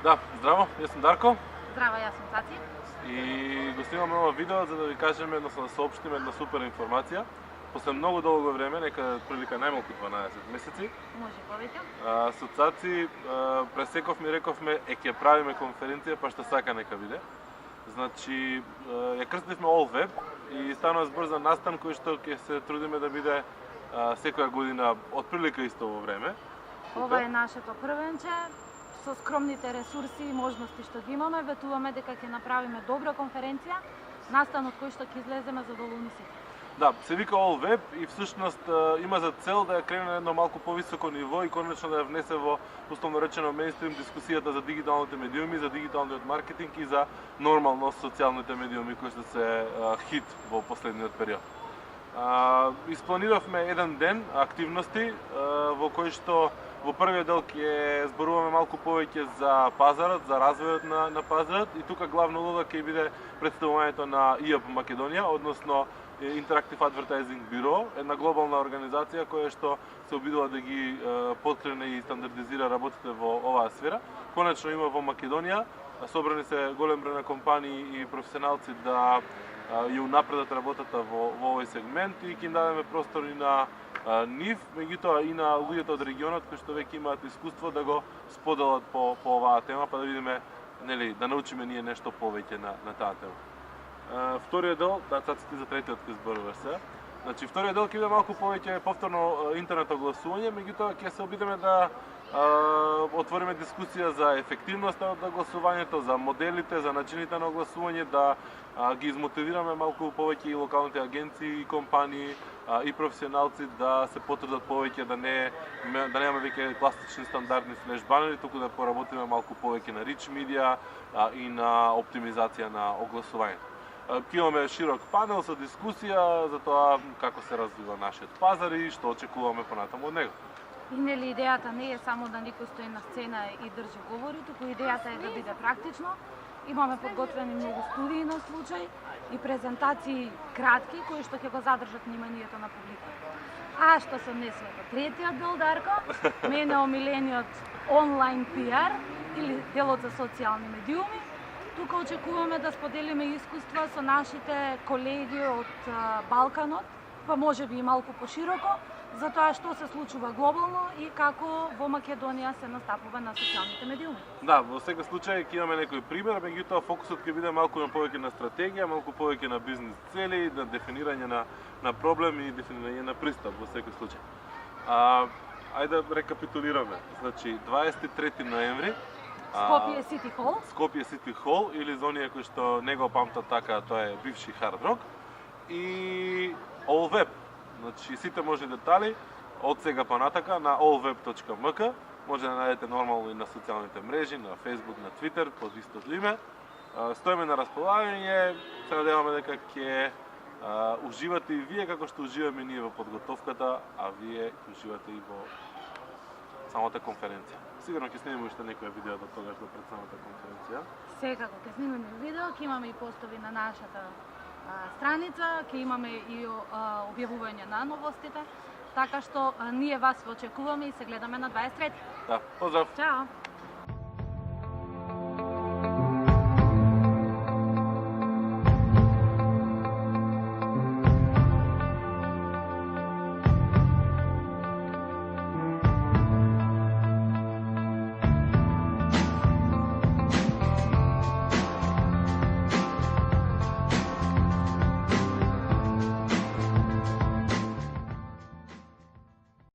Да, здраво, јас сум Дарко. Здраво, јас сум Цаци. И го снимаме ова видео за да ви кажеме, односно да соопштиме една супер информација. После многу долго време, нека прилика најмалку 12 месеци, Може повеќе. со Цаци пресековме и рековме ќе правиме конференција, па што сака нека биде. Значи, ја крстивме All Web и станува збор за настан кој што ќе се трудиме да биде секоја година отприлика исто во време. Ова е нашето првенче. Со скромните ресурси и можности што ги имаме, ветуваме дека ќе направиме добра конференција, настанот кој што ќе излеземе задоволни сите. Да, се вика All Web и всушност има за цел да ја крене на едно малку повисоко ниво и конечно да ја внесе во условно речено мејнстрим дискусијата за дигиталните медиуми, за дигиталниот маркетинг и за нормално социјалните медиуми кои што се хит во последниот период. Испланиравме еден ден активности во кој што во првиот дел ќе зборуваме малку повеќе за пазарот, за развојот на пазарот и тука главна улога ќе биде представувањето на IAB Македонија, односно Interactive Advertising Bureau, една глобална организација која што се обидува да ги подкрене и стандардизира работите во оваа сфера. Конечно има во Македонија, собрани се голем број на компании и професионалци да ја унапредат работата во овој сегмент и ќе им дадеме простор и на нив, меѓутоа и на луѓето од регионот кои што веќе имаат искуство да го споделат по оваа тема, па да видиме, нели, да научиме ние нешто повеќе на таа тема. Вториот дел, да, Цаци за третиот ќе зборуваш се. Значи, вториот дел ќе биде малку повеќе повторно интернет огласување, меѓутоа ќе се обидеме да отвориме дискусија за ефективноста од огласувањето, за моделите, за начините на огласување, да ги измотивираме малку повеќе и локалните агенции и компании и професионалци да се потрудат повеќе да немаме веќе класични стандардни флеш банери, туку да поработиме малку повеќе на рич медија и на оптимизација на огласувањето. Ќе имаме широк панел со дискусија за тоа како се развива нашиот пазар и што очекуваме понатаму од него. И нели идејата не е само да никој стои на сцена и држи говори, туку идејата е да биде практично. Имаме подготвени многу студии на случај и презентации кратки кои што ќе го задржат вниманието на публиката. А што се однесува до третиот дел, Дарко, мене омилениот онлайн пиар или делот за социјални медиуми. Тука очекуваме да споделиме искуства со нашите колеги од Балканот, па може би и малку пошироко, за тоа што се случува глобално и како во Македонија се настапува на социјалните медиуми. Да, во секој случај ќе имаме некој пример, меѓутоа фокусот ќе биде малку на повеќе на стратегија, малку повеќе на бизнис цели, на дефинирање на проблем и дефинирање на пристап во секој случај. Ајде да рекапитулираме. Значи 23 ноември Скопје Сити Хол. Скопје Сити Хол или за оние кои што не го памтат така, тоа е бивши Hard Rock и All Web. Значи сите можни детали од сега понатака на allweb.mk. Може да најдете нормално и на социјалните мрежи, на Facebook, на Twitter, под истото име. Стоиме на располагање, се надеваме дека ќе уживате и вие како што уживаме ние во подготовката, а вие уживате и во самата конференција. Сигурно ќе снимиме уште некоја видео до тогаш до пред самата конференција. Секако ќе снимиме видео, ќе имаме и постови на нашата страница, ќе имаме и објавување на новостите, така што ние вас очекуваме и се гледаме на 23. Да, поздрав! Чао!